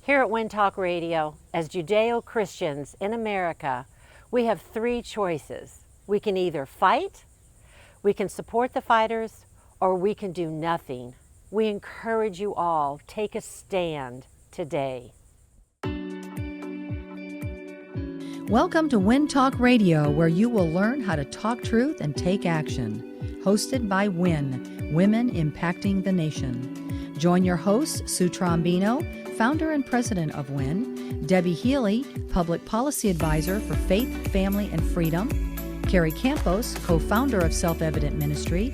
Here at Win Talk Radio, as Judeo-Christians in America, we have three choices. We can either fight, we can support the fighters, or we can do nothing. We encourage you all, take a stand today. Welcome to Win Talk Radio, where you will learn how to talk truth and take action. Hosted by Win, Women Impacting the Nation. Join your hosts, Sue Trombino, founder and president of Win, Debbie Healy, public policy advisor for Faith, Family, and Freedom, Carrie Campos, co-founder of Self-Evident Ministry,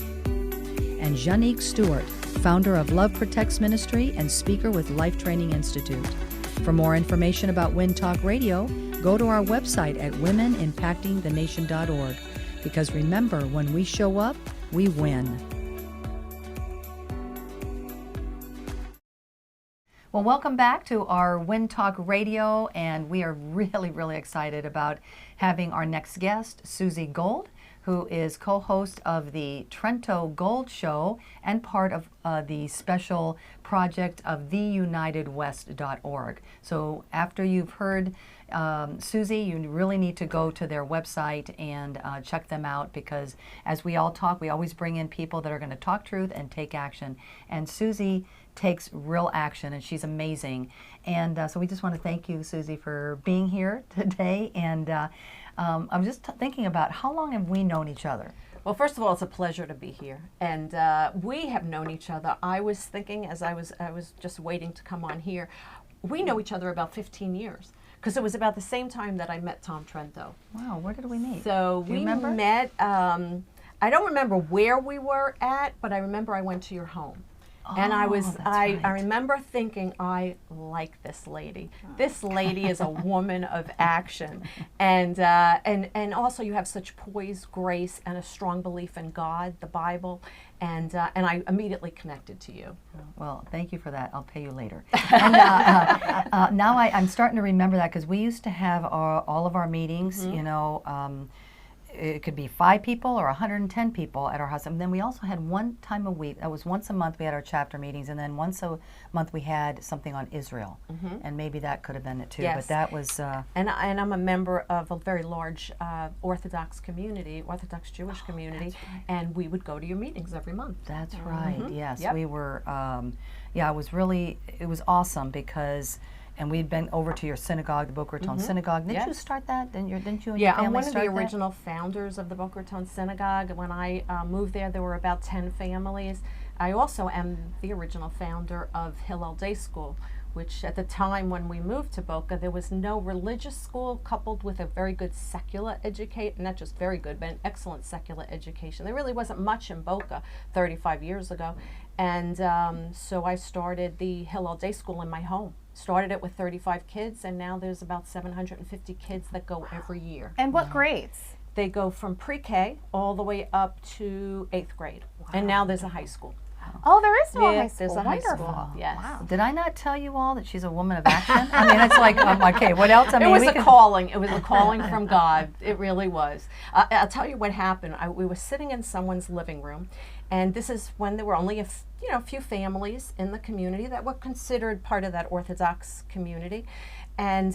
and Janique Stewart, founder of Love Protects Ministry and speaker with Life Training Institute. For more information about Win Talk Radio, go to our website at womenimpactingthenation.org. Because remember, when we show up, we win. Well, welcome back to our Win Talk Radio, and we are really excited about having our next guest, Suzi Gold, who is co-host of the Trento Gold Show and part of the special project of theunitedwest.org. So after you've heard Suzi, you really need to go to their website and check them out, because as we all talk, we always bring in people that are going to talk truth and take action. And Suzi takes real action, and she's amazing. And so we just want to thank you, Suzi, for being here today. And I'm just thinking about, how long have we known each other? Well, first of all, it's a pleasure to be here, and we have known each other. I was thinking, as I was just waiting to come on here, we know each other about 15 years, because it was about the same time that I met Tom Trento. Wow, where did we meet? So we met. I don't remember where we were at, but I remember I went to your home. And I remember thinking, I like this lady. This lady is a woman of action, and also you have such poise, grace, and a strong belief in God, the Bible, and I immediately connected to you. Well, thank you for that. I'll pay you later. And now I'm starting to remember that, because we used to have all of our meetings, you know. It could be 5 people or 110 people at our house. And then we also had one time a week, that was once a month, we had our chapter meetings, and then once a month we had something on Israel. And maybe that could have been it too. Yes. But that was... And I'm a member of a very large Orthodox community, Orthodox Jewish community, right. And we would go to your meetings every month. That's right, yes. Yep. We were, it was awesome, because... And we'd been over to your synagogue, the Boca Raton Synagogue. Didn't you start that? Didn't you and your family I'm one of start the original founders of the Boca Raton Synagogue. When I moved there were about 10 families. I also am the original founder of Hillel Day School, which at the time when we moved to Boca, there was no religious school coupled with a very good secular education, not just very good, but an excellent secular education. There really wasn't much in Boca 35 years ago. And so I started the Hillel Day School in my home. Started it with 35 kids, and now there's about 750 kids that go every year. And what grades? They go from pre-K all the way up to 8th grade. And now there's a high school. Oh, there is no high school. There's a high Wonderful. school. Yes. Wow. Did I not tell you all that she's a woman of action? I mean, it's like, okay, what else? I mean, it was a calling. It was a calling from God. It really was. I'll tell you what happened. We were sitting in someone's living room, and this is when there were only a few families in the community that were considered part of that Orthodox community. And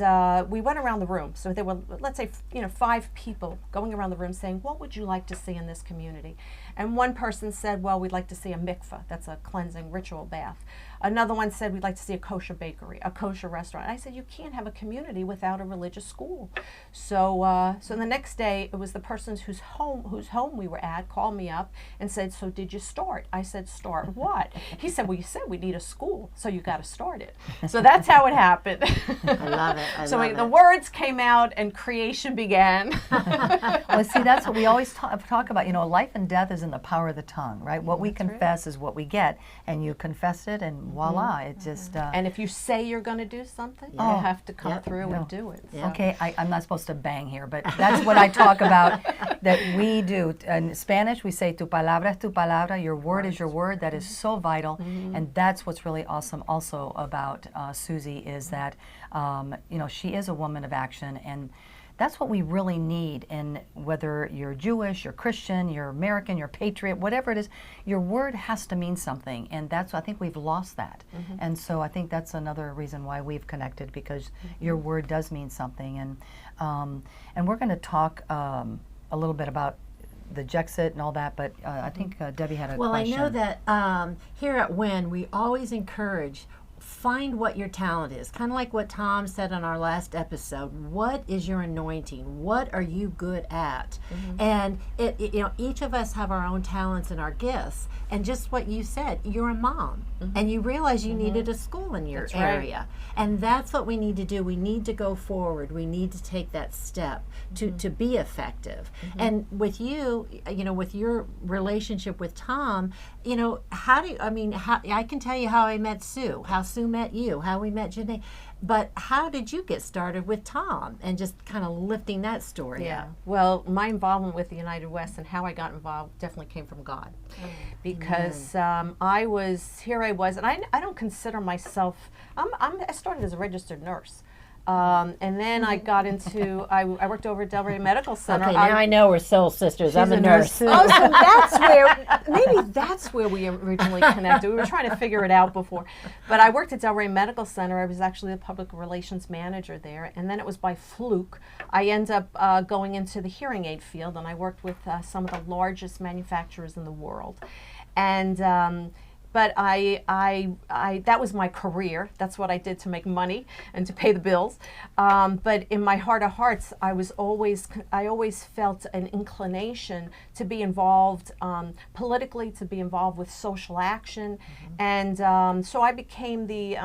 we went around the room. So there were, let's say, 5 people going around the room saying, what would you like to see in this community? And one person said, well, we'd like to see a mikveh. That's a cleansing ritual bath. Another one said, we'd like to see a kosher bakery, a kosher restaurant. I said, you can't have a community without a religious school. So so the next day, it was the person whose home we were at called me up and said, so did you start? I said, start what? He said, well, you said we need a school, so you got to start it. So that's how it happened. I love it. So the words came out and creation began. Well, see, that's what we always talk about. Life and death is in the power of the tongue, right? What we confess is what we get, and you confessed it, and voila, it just... and if you say you're going to do something, you have to come through and do it. So. Okay, I'm not supposed to bang here, but that's what I talk about, that we do. In Spanish, we say, tu palabra es tu palabra, your word is your word. That is so vital, and that's what's really awesome also about Suzi, is that, she is a woman of action, and that's what we really need. And whether you're Jewish, you're Christian, you're American, you're patriot, whatever it is, your word has to mean something. And that's, I think we've lost that. And so I think that's another reason why we've connected, because your word does mean something. And we're going to talk a little bit about the Jexit and all that, but I think Debbie had a question. Well, I know that here at WIN, we always encourage find what your talent is. Kind of like what Tom said on our last episode. What is your anointing? What are you good at? And each of us have our own talents and our gifts. And just what you said, you're a mom, and you realize you needed a school in your area. And that's what we need to do. We need to go forward. We need to take that step to be effective. And with you, with your relationship with Tom, I can tell you how I met Sue, how Sue met you, how we met Janae. But how did you get started with Tom and just kind of lifting that story up? Well, my involvement with the United West and how I got involved definitely came from God. Because I was, and I don't consider myself, I started as a registered nurse. And then I got into, I worked over at Delray Medical Center. Okay, now I know we're soul sisters. I'm a nurse. Oh, so maybe that's where we originally connected. We were trying to figure it out before. But I worked at Delray Medical Center. I was actually the public relations manager there. And then it was by fluke. I ended up going into the hearing aid field, and I worked with some of the largest manufacturers in the world. And but that was my career. That's what I did to make money and to pay the bills. But in my heart of hearts, I always felt an inclination to be involved politically, to be involved with social action. And so I became the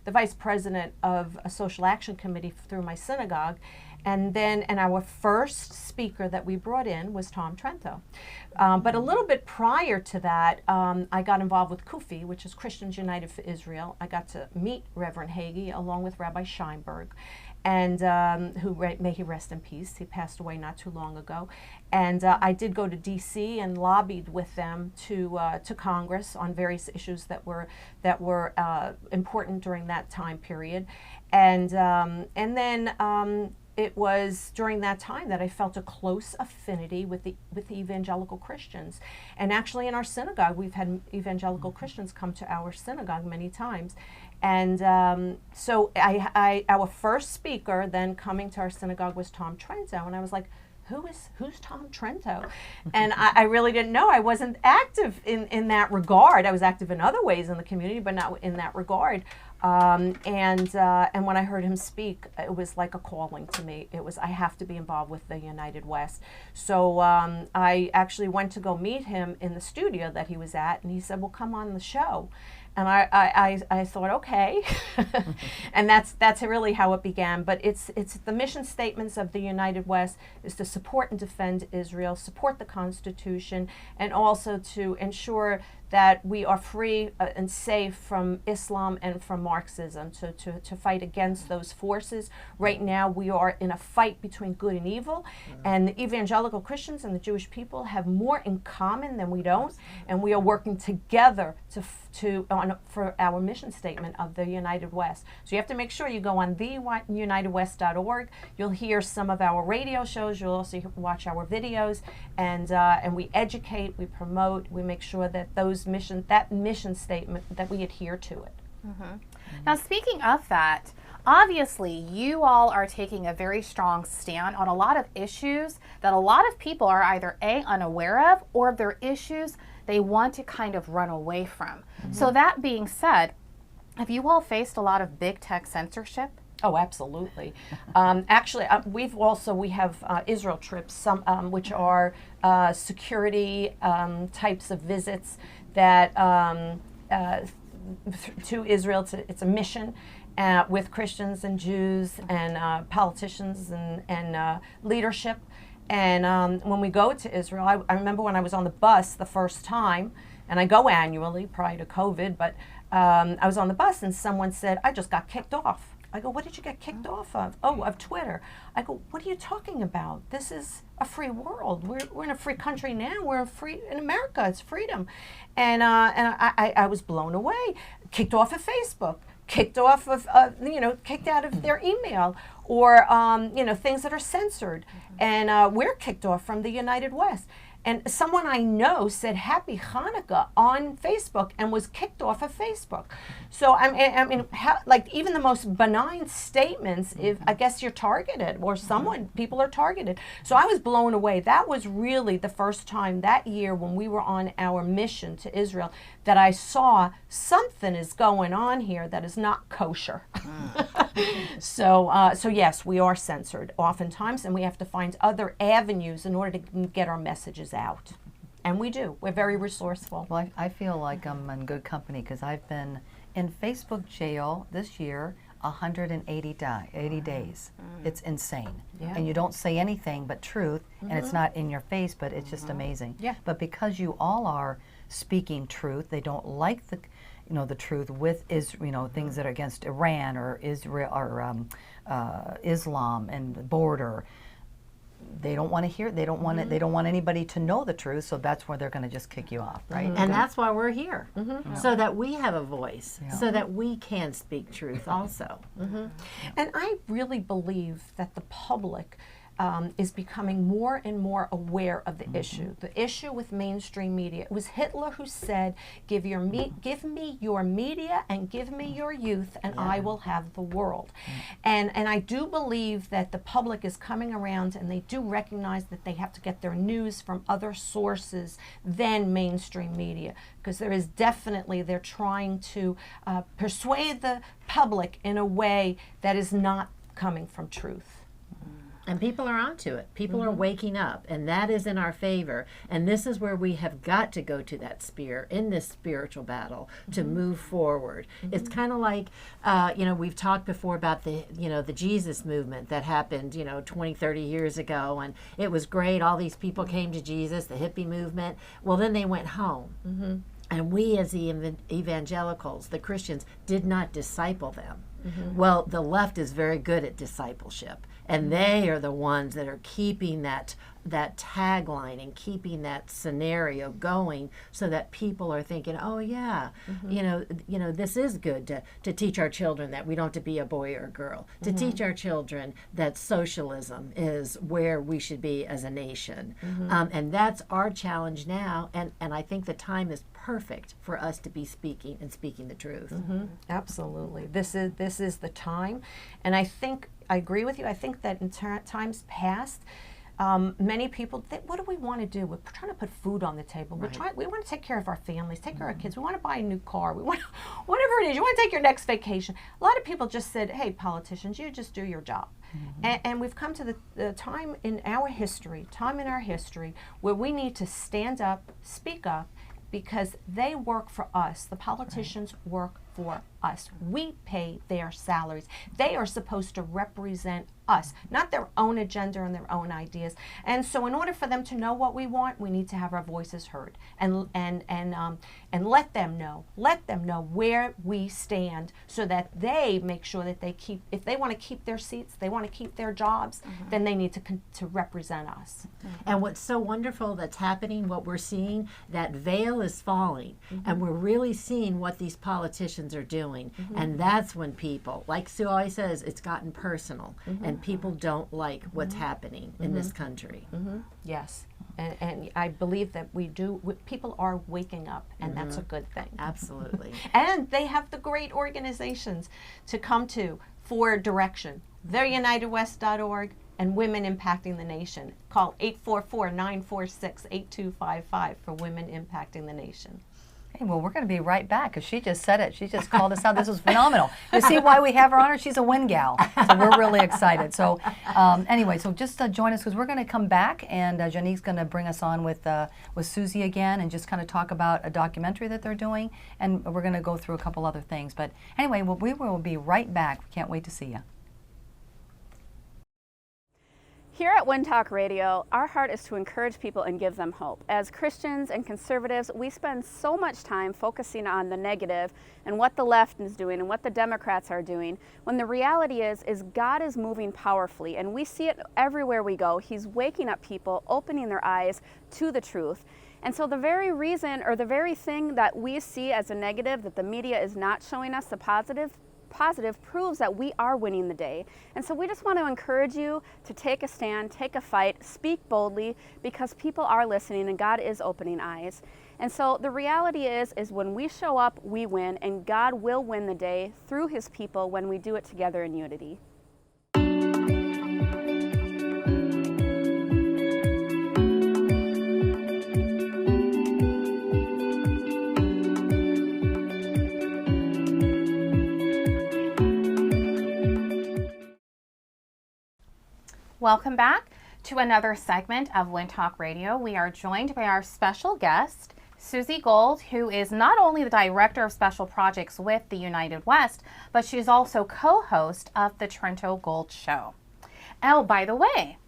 vice president of a social action committee through my synagogue. And our first speaker that we brought in was Tom Trento. But a little bit prior to that, I got involved with CUFI, which is Christians United for Israel. I got to meet Reverend Hagee along with Rabbi Scheinberg, and may he rest in peace. He passed away not too long ago. And I did go to D.C. and lobbied with them to Congress on various issues that were important during that time period. And then it was during that time that I felt a close affinity with the evangelical Christians. And actually in our synagogue, we've had evangelical Christians come to our synagogue many times. And so our first speaker then coming to our synagogue was Tom Trento. And I was like, who's Tom Trento? And I really didn't know. I wasn't active in that regard. I was active in other ways in the community, but not in that regard. And when I heard him speak, it was like a calling to me. It was, I have to be involved with the United West. So I actually went to go meet him in the studio that he was at, and he said, well, come on the show. And I thought, okay. And that's really how it began. But it's the mission statements of the United West is to support and defend Israel, support the Constitution, and also to ensure that we are free and safe from Islam and from Marxism, to fight against those forces. Right now we are in a fight between good and evil, and the evangelical Christians and the Jewish people have more in common than we don't, and we are working together for our mission statement of the United West. So you have to make sure you go on theunitedwest.org. You'll hear some of our radio shows. You'll also watch our videos, and we educate, we promote, we make sure that that mission statement, that we adhere to it. Now, speaking of that, obviously you all are taking a very strong stand on a lot of issues that a lot of people are either unaware of, or they're issues they want to kind of run away from. So that being said, have you all faced a lot of big tech censorship? Oh, absolutely. Actually, we have Israel trips, some which are security types of visits that to Israel. It's a mission with Christians and Jews and politicians and leadership. And when we go to Israel, I remember when I was on the bus the first time, and I go annually prior to COVID, but I was on the bus and someone said, I just got kicked off. I go, what did you get kicked off of? Oh, of Twitter. I go, what are you talking about? This is a free world. We're in a free country now. We're in America. It's freedom. And I was blown away. Kicked off of Facebook. kicked off of, kicked out of their email, or, things that are censored. And we're kicked off from the United West. And someone I know said Happy Hanukkah on Facebook and was kicked off of Facebook. So even the most benign statements, if I guess you're targeted, or people are targeted. So I was blown away. That was really the first time that year when we were on our mission to Israel that I saw something is going on here that is not kosher. So yes, we are censored oftentimes, and we have to find other avenues in order to get our messages out. And we do. We're very resourceful. Well, I feel like I'm in good company because I've been in Facebook jail this year 180 days. It's insane. Yeah. And you don't say anything but truth, and it's not in your face, but it's just amazing. Yeah. But because you all are speaking truth, they don't like the truth with things that are against Iran or Israel or Islam and the border. They don't want to hear. They don't want it. They don't want anybody to know the truth. So that's where they're going to just kick you off, right? And that's why we're here, so that we have a voice, so that we can speak truth also. And I really believe that the public is becoming more and more aware of the issue. The issue with mainstream media. It was Hitler who said, give me your media and give me your youth, and I will have the world. And I do believe that the public is coming around, and they do recognize that they have to get their news from other sources than mainstream media, because they're trying to persuade the public in a way that is not coming from truth. And people are onto it. People are waking up, and that is in our favor. And this is where we have got to go to that spear in this spiritual battle to move forward. It's kind of like, we've talked before about the Jesus movement that happened, 20, 30 years ago. And it was great. All these people came to Jesus, the hippie movement. Well, then they went home. And we as the evangelicals, the Christians, did not disciple them. Well, the left is very good at discipleship. And they are the ones that are keeping that tagline and keeping that scenario going, so that people are thinking, oh yeah, this is good to teach our children that we don't have to be a boy or a girl, to teach our children that socialism is where we should be as a nation. And that's our challenge now, and I think the time is perfect for us to be speaking the truth. Absolutely. This is the time. And I agree with you. I think that in times past, many people think, what do we want to do? We're trying to put food on the table. We want to take care of our families, take care of our kids. We want to buy a new car. We want, whatever it is, you want to take your next vacation. A lot of people just said, hey, politicians, you just do your job. And we've come to the time in our history where we need to stand up, speak up, because they work for us. The politicians work for us. We pay their salaries. They are supposed to represent us, not their own agenda and their own ideas. And so in order for them to know what we want, we need to have our voices heard and let them know where we stand, so that they make sure that if they want to keep their seats, they want to keep their jobs, then they need to represent us. And what's so wonderful that's happening, what we're seeing, that veil is falling, and we're really seeing what these politicians are doing. And that's when people, like Sue always says, it's gotten personal, and people don't like what's happening in this country. Yes. And I believe that people are waking up, and that's a good thing. Absolutely. And they have the great organizations to come to for direction. TheUnitedWest.org and Women Impacting the Nation. Call 844-946-8255 for Women Impacting the Nation. Hey, well, we're going to be right back, because she just said it. She just called us out. This was phenomenal. You see why we have her on her? She's a win gal. So we're really excited. So anyway, so just join us, because we're going to come back, and Janique's going to bring us on with Suzi again, and just kind of talk about a documentary that they're doing, and we're going to go through a couple other things. But anyway, we will be right back. We can't wait to see you. Here at Win Talk Radio, our heart is to encourage people and give them hope. As Christians and conservatives, we spend so much time focusing on the negative and what the left is doing and what the Democrats are doing, when the reality is God is moving powerfully, and we see it everywhere we go. He's waking up people, opening their eyes to the truth. And so the very reason, or the very thing that we see as a negative, that the media is not showing us the positive, positive proves that we are winning the day. And so we just want to encourage you to take a stand, take a fight, speak boldly, because people are listening and God is opening eyes. And so the reality is when we show up, we win, and God will win the day through his people when we do it together in unity. Welcome back to another segment of Win Talk Radio. We are joined by our special guest, Suzi Gold, who is not only the Director of Special Projects with the United West, but she's also co-host of the Trento Gold Show. Oh, by the way,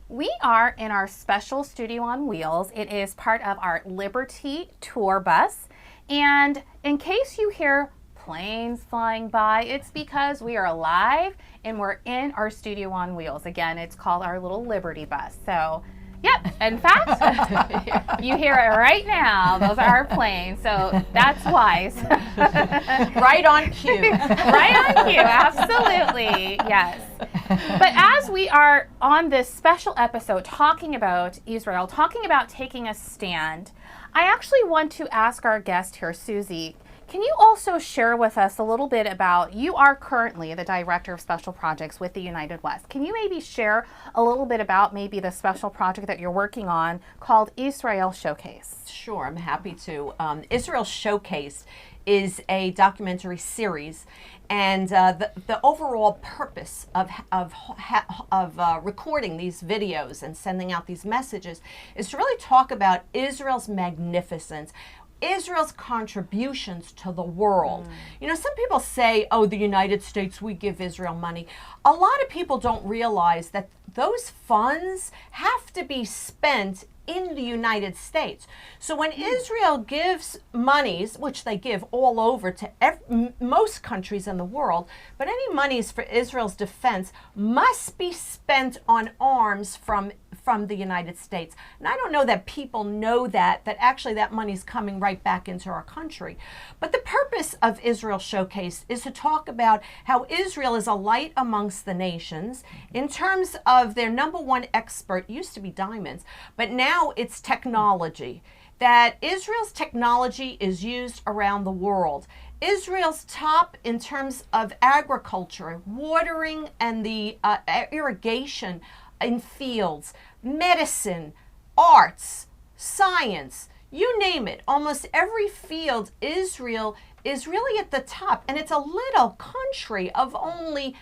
we are in our special studio on wheels. It is part of our Liberty tour bus. And in case you hear planes flying by, it's because we are live and we're in our studio on wheels. Again, it's called our little Liberty bus. So, yep, in fact, you hear it right now. Those are our planes, so that's wise. Right on cue. Right on cue, absolutely, yes. But as we are on this special episode talking about Israel, talking about taking a stand, I actually want to ask our guest here, Suzi, can you also share with us a little bit about, you are currently the Director of Special Projects with the United West. Can you maybe share a little bit about maybe the special project that you're working on called Israel Showcase? Sure, I'm happy to. Israel Showcase is a documentary series, and the overall purpose of recording these videos and sending out these messages is to really talk about Israel's magnificence, Israel's contributions to the world. You know, some people say, oh, the United States, we give Israel money. A lot of people don't realize that those funds have to be spent in the United States. So when Israel gives monies, which they give all over to most countries in the world, but any monies for Israel's defense must be spent on arms from the United States. And I don't know that people know that actually that money's coming right back into our country. But the purpose of Israel Showcase is to talk about how Israel is a light amongst the nations in terms of their number one expert, used to be diamonds, but now it's technology. That Israel's technology is used around the world. Israel's top in terms of agriculture, watering and the irrigation in fields, medicine, arts, science, you name it. Almost every field, Israel is really at the top. And it's a little country of only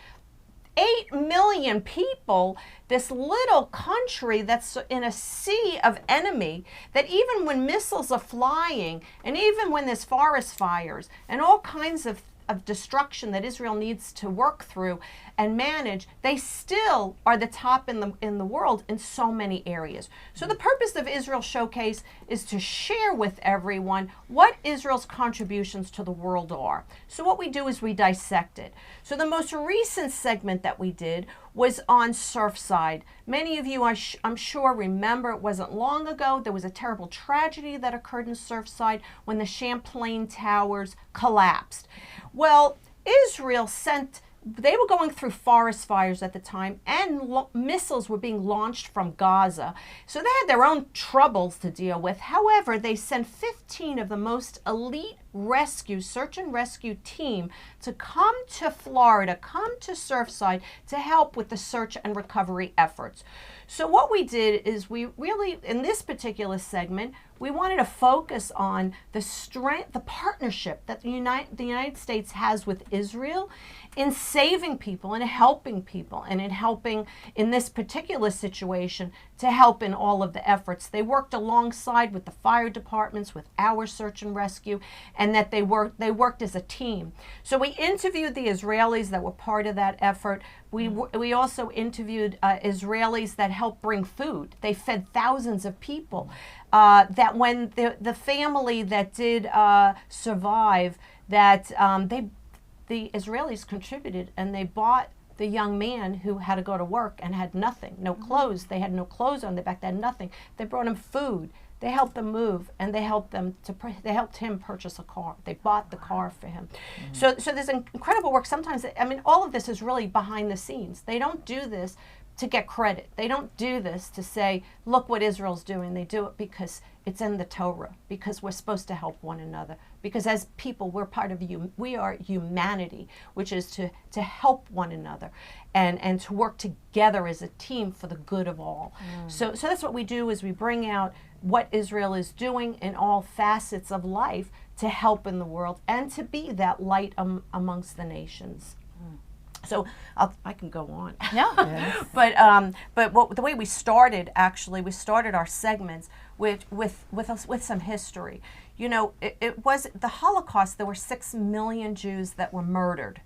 8 million people, this little country that's in a sea of enemy, that even when missiles are flying and even when there's forest fires and all kinds of destruction that Israel needs to work through and manage, they still are the top in the world in so many areas. So the purpose of Israel Showcase is to share with everyone what Israel's contributions to the world are. So what we do is we dissect it. So the most recent segment that we did was on Surfside. Many of you, I'm sure, remember, it wasn't long ago, there was a terrible tragedy that occurred in Surfside when the Champlain Towers collapsed. Well, Israel they were going through forest fires at the time, and missiles were being launched from Gaza. So they had their own troubles to deal with. However, they sent 15 of the most elite search and rescue team to come to Florida, come to Surfside to help with the search and recovery efforts. So what we did is we really, in this particular segment, we wanted to focus on the strength, the partnership that the United States has with Israel in saving people and helping people, and in helping in this particular situation to help in all of the efforts. They worked alongside with the fire departments, with our search and rescue, and that they worked as a team. So we interviewed the Israelis that were part of that effort. We also interviewed Israelis that helped bring food. They fed thousands of people. That when the family that did survive, that the Israelis contributed, and they bought the young man who had to go to work and had nothing, no clothes. They had no clothes on their back. They had nothing. They brought him food. They helped them move, and they helped him purchase a car. They bought the car for him. So there's incredible work. Sometimes, I mean, all of this is really behind the scenes. They don't do this to get credit. They don't do this to say, look what Israel's doing. They do it because it's in the Torah, because we're supposed to help one another, because as people, we're part of we are humanity, which is to help one another and to work together as a team for the good of all. So that's what we do, is we bring out what Israel is doing in all facets of life to help in the world and to be that light amongst the nations. So I can go on. Yeah. But the way we started, actually, we started our segments with some history. You know, it was the Holocaust. There were 6 million Jews that were murdered.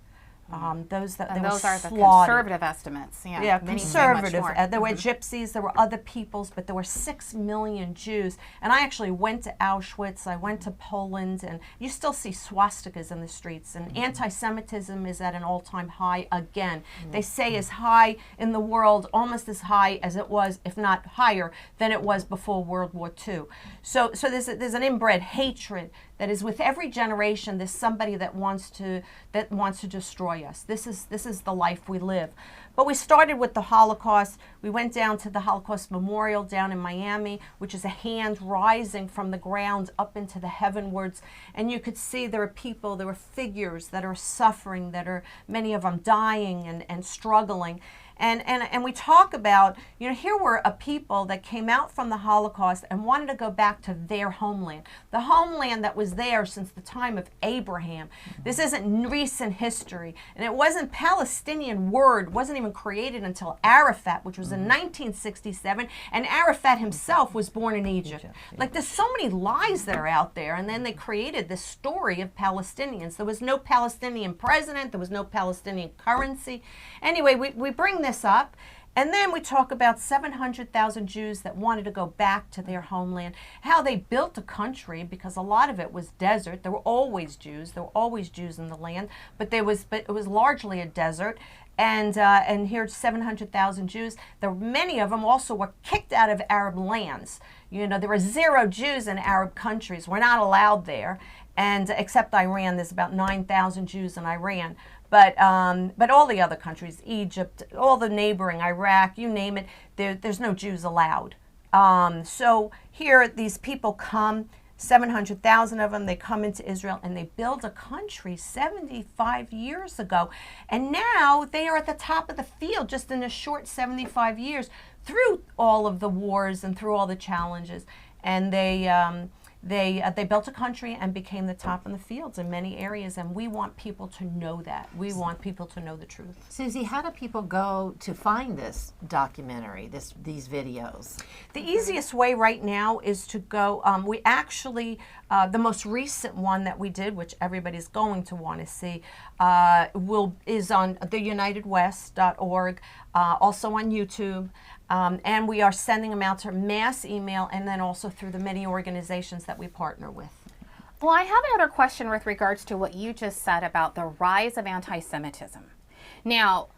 Those are the conservative estimates. Yeah, many conservative. much more. There were gypsies, there were other peoples, but there were 6 million Jews. And I actually went to Auschwitz, I went to Poland, and you still see swastikas in the streets. And anti-Semitism is at an all-time high again. They say as high in the world, almost as high as it was, if not higher, than it was before World War II. So there's an inbred hatred that is with every generation. There's somebody that wants to destroy us. This is the life we live. But we started with the Holocaust. We went down to the Holocaust Memorial down in Miami, which is a hand rising from the ground up into the heavenwards. And you could see there are people, there are figures that are suffering, that are many of them dying and struggling. And we talk about, you know, here were a people that came out from the Holocaust and wanted to go back to their homeland, the homeland that was there since the time of Abraham. This isn't recent history, and it wasn't Palestinian word, wasn't even created until Arafat, which was in 1967, and Arafat himself was born in Egypt. Like, there's so many lies that are out there, and then they created this story of Palestinians. There was no Palestinian president, there was no Palestinian currency. Anyway, we bring this up, and then we talk about 700,000 Jews that wanted to go back to their homeland, how they built a country, because a lot of it was desert. There were always Jews in the land, but it was largely a desert. And here's 700,000 Jews. Many of them also were kicked out of Arab lands. You know, there were 0 Jews in Arab countries. We're not allowed there, and except Iran, there's about 9,000 Jews in Iran. But all the other countries, Egypt, all the neighboring, Iraq, you name it, there's no Jews allowed. So here these people come, 700,000 of them, they come into Israel and they build a country 75 years ago. And now they are at the top of the field just in a short 75 years through all of the wars and through all the challenges. And they built a country and became the top in the fields in many areas, and we want people to know that. We want people to know the truth. Suzi, how do people go to find this documentary, these videos? The easiest way right now is to go, we actually, the most recent one that we did, which everybody's going to want to see, is on theunitedwest.org, also on YouTube. And we are sending them out to mass email, and then also through the many organizations that we partner with. Well, I have another question with regards to what you just said about the rise of anti-Semitism. Now,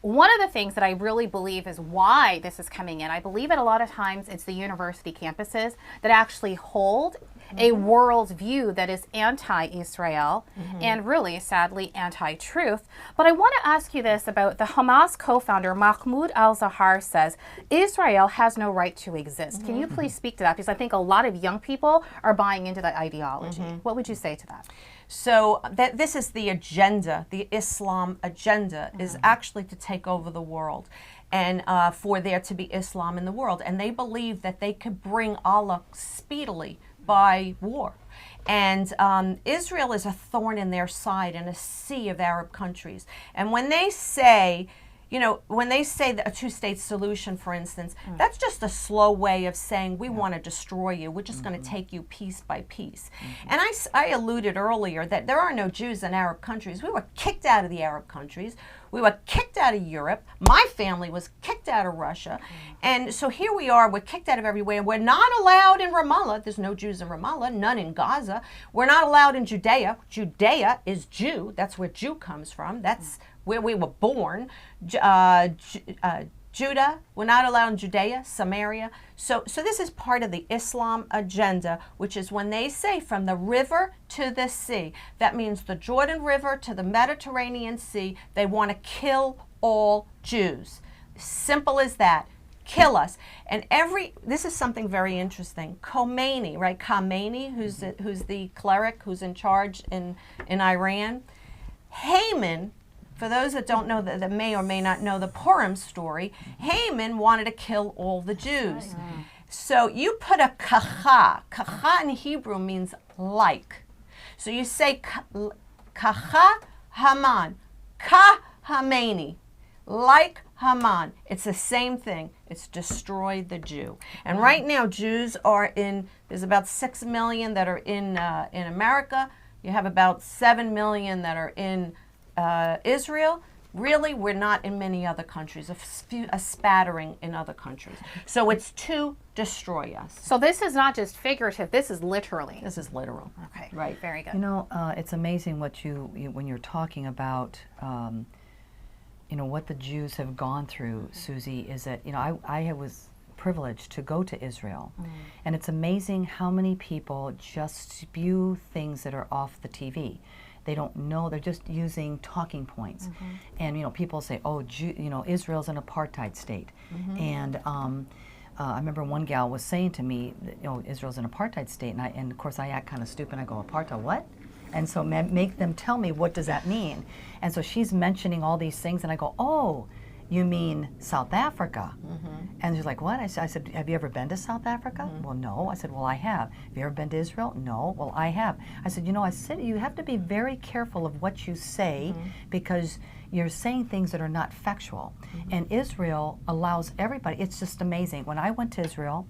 one of the things that I really believe is why this is coming in, I believe that a lot of times it's the university campuses that actually hold a world view that is anti-Israel and really, sadly, anti-truth. But I want to ask you this about the Hamas co-founder Mahmoud al-Zahar says Israel has no right to exist. Can you please speak to that? Because I think a lot of young people are buying into that ideology. What would you say to that? So this is the agenda, the Islam agenda is actually to take over the world and for there to be Islam in the world. And they believe that they could bring Allah speedily by war. And Israel is a thorn in their side in a sea of Arab countries. And when they say, you know, when they say that a two-state solution, for instance, that's just a slow way of saying we want to destroy you. We're just going to take you piece by piece. And I alluded earlier that there are no Jews in Arab countries. We were kicked out of the Arab countries. We were kicked out of Europe. My family was kicked out of Russia. And so here we are. We're kicked out of everywhere. We're not allowed in Ramallah. There's no Jews in Ramallah, none in Gaza. We're not allowed in Judea. Judea is Jew. That's where Jew comes from. That's where we were born. Judah, we're not allowed in Judea, Samaria. So this is part of the Islam agenda, which is when they say from the river to the sea, that means the Jordan River to the Mediterranean Sea, they want to kill all Jews. Simple as that. Kill us. And this is something very interesting. Khomeini, right? Khamenei, who's the cleric who's in charge in Iran. Haman, for those that don't know, that may or may not know the Purim story, Haman wanted to kill all the Jews. So you put a kacha. Kacha in Hebrew means like. So you say kacha Haman, ka Khamenei, like Haman. It's the same thing. It's destroy the Jew. And right now, Jews are there's about 6 million that are in America. You have about 7 million that are in Israel. Really, we're not in many other countries, a spattering in other countries. So it's to destroy us. So this is not just figurative, this is literally. This is literal. Okay, right. Very good. You know, it's amazing what when you're talking about, what the Jews have gone through, Susie, is that, I was privileged to go to Israel. And it's amazing how many people just spew things that are off the TV. They don't know, they're just using talking points. And, people say, oh, Israel's an apartheid state. And I remember one gal was saying to me, Israel's an apartheid state. And of course, I act kind of stupid. I go, apartheid, what? And so make them tell me, what does that mean? And so she's mentioning all these things, and I go, oh, you mean South Africa? And she's like, what? I said, have you ever been to South Africa? Well, no. I said, well, I have. Have you ever been to Israel? No. Well, I have. I said, you have to be very careful of what you say because you're saying things that are not factual. And Israel allows everybody. It's just amazing. When I went to Israel,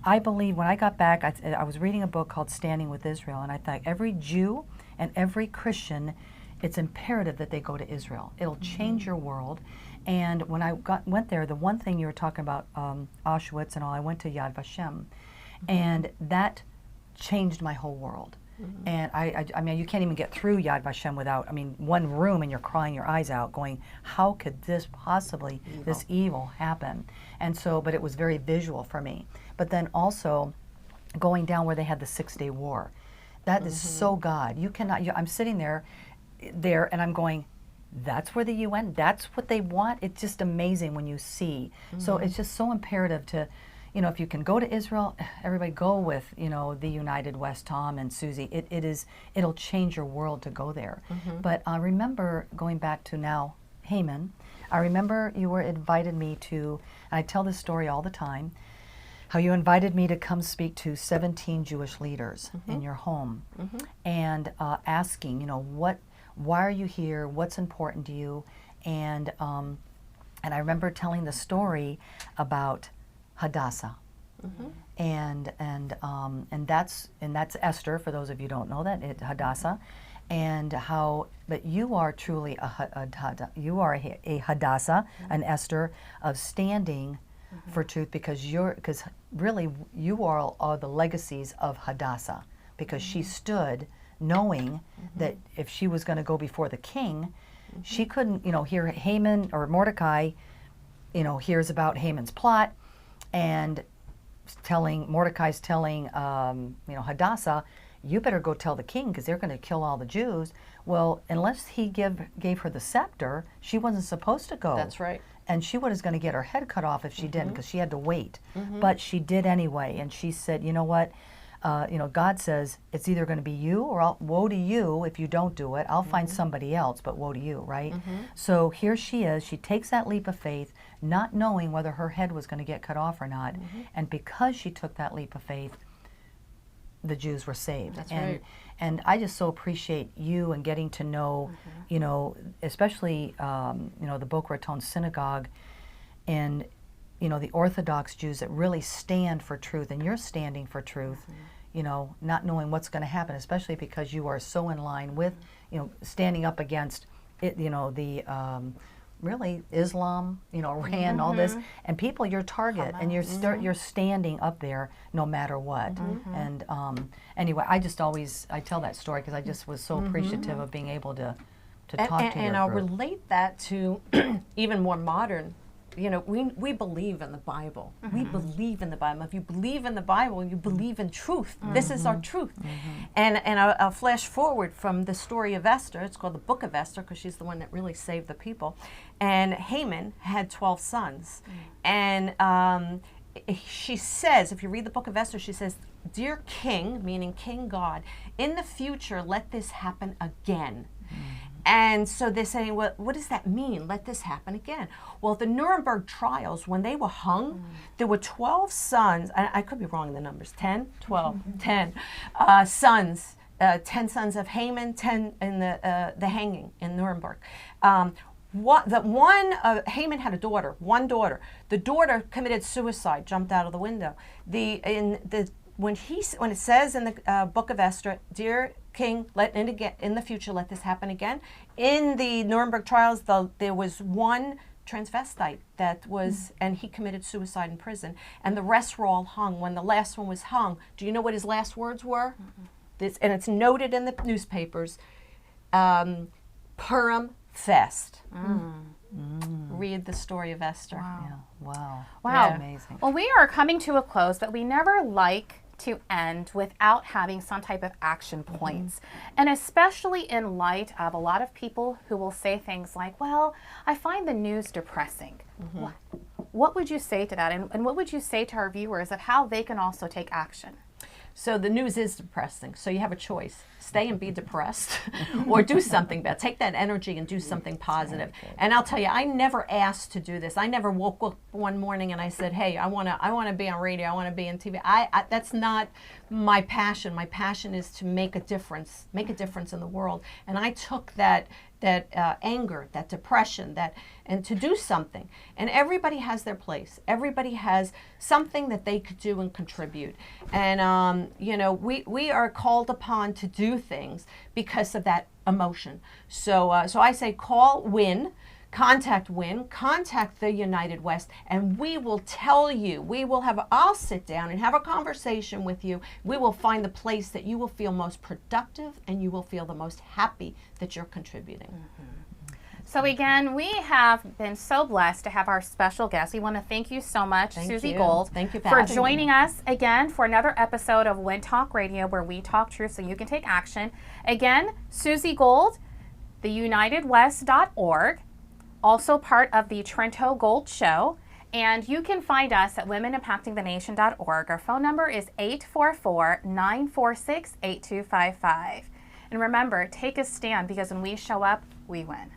I believe when I got back, I was reading a book called Standing with Israel, and I thought every Jew and every Christian, it's imperative that they go to Israel. It'll change your world. And when I went there, the one thing you were talking about, Auschwitz and all, I went to Yad Vashem, and that changed my whole world. And I mean, you can't even get through Yad Vashem without, one room, and you're crying your eyes out, going, how could this possibly, this evil happen? And so, but it was very visual for me. But then also, going down where they had the 6-day war, that is so God. You cannot. I'm sitting there, and I'm going, that's where the UN, that's what they want. It's just amazing when you see. So it's just so imperative to, if you can go to Israel, everybody go with, the United West, Tom and Susie. It'll change your world to go there. But I remember going back to now, Haman, I remember you were invited me to, and I tell this story all the time, how you invited me to come speak to 17 Jewish leaders in your home and asking, why are you here? What's important to you? And I remember telling the story about Hadassah, and that's Esther. For those of you who don't know that, Hadassah, and how. But you are truly a Hadassah, an Esther of standing for truth, because really you are the legacies of Hadassah, because she stood knowing that if she was going to go before the king, she couldn't, hear Haman or Mordecai, hears about Haman's plot, and Mordecai's telling, Hadassah, you better go tell the king because they're going to kill all the Jews. Well, unless he gave her the scepter, she wasn't supposed to go. That's right. And she was going to get her head cut off if she didn't, because she had to wait. But she did anyway, and she said, you know what? God says it's either going to be you or woe to you if you don't do it. I'll find somebody else, but woe to you, right? So here she is. She takes that leap of faith, not knowing whether her head was going to get cut off or not. And because she took that leap of faith, the Jews were saved. That's right. And I just so appreciate you and getting to know, especially, the Boca Raton Synagogue and, the Orthodox Jews that really stand for truth, and you're standing for truth, not knowing what's going to happen, especially because you are so in line with, standing up against it, the really Islam, Iran, all this, and people, your target, and you're standing up there no matter what. And anyway, I tell that story because I just was so appreciative of being able to talk to you. And I'll relate that to even more modern we believe in the Bible. We believe in the Bible. If you believe in the Bible, you believe in truth. This is our truth. And I'll flash forward from the story of Esther. It's called the Book of Esther because she's the one that really saved the people. And Haman had 12 sons. And she says, if you read the Book of Esther, she says, "Dear King," meaning King God, "in the future, let this happen again." And so they're saying, well, what does that mean? Let this happen again. Well, the Nuremberg trials, when they were hung, there were 12 sons. I could be wrong in the numbers. 10, 12, 10 sons. 10 sons of Haman, 10 in the hanging in Nuremberg. Haman had a daughter, one daughter. The daughter committed suicide, jumped out of the window. When it says in the Book of Esther, "Dear King, in the future let this happen again." In the Nuremberg trials, there was one transvestite that was, and he committed suicide in prison, and the rest were all hung. When the last one was hung, do you know what his last words were? And it's noted in the newspapers, Purim Fest. Read the story of Esther. Wow. Wow. Amazing. Well, we are coming to a close, but we never like to end without having some type of action points. And especially in light of a lot of people who will say things like, well, I find the news depressing. What would you say to that? And what would you say to our viewers of how they can also take action? So the news is depressing. So you have a choice. Stay and be depressed or do something better. Take that energy and do something positive. And I'll tell you, I never asked to do this. I never woke up one morning and I said, hey, I want to be on radio. I want to be on TV. That's not my passion. My passion is to make a difference in the world. And I took that anger, that depression, and to do something. And everybody has their place. Everybody has something that they could do and contribute. And we are called upon to do things because of that emotion. So I say call WIN. Contact WIN, contact the United West, and we will tell you, I'll sit down and have a conversation with you. We will find the place that you will feel most productive and you will feel the most happy that you're contributing. So again, we have been so blessed to have our special guest. We want to thank you so much, Suzi Gold, Thank you for joining us again for another episode of Win Talk Radio, where we talk truth so you can take action. Again, Suzi Gold, theunitedwest.org. Also part of the Trento Gold Show. And you can find us at womenimpactingthenation.org. Our phone number is 844-946-8255. And remember, take a stand, because when we show up, we win.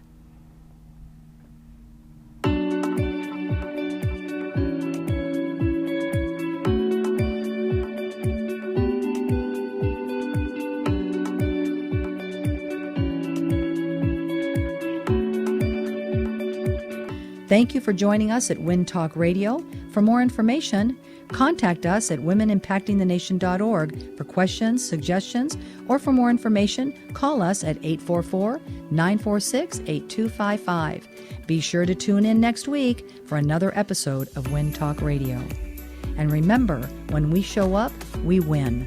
Thank you for joining us at Win Talk Radio. For more information, contact us at womenimpactingthenation.org for questions, suggestions, or for more information, call us at 844-946-8255. Be sure to tune in next week for another episode of Win Talk Radio. And remember, when we show up, we win.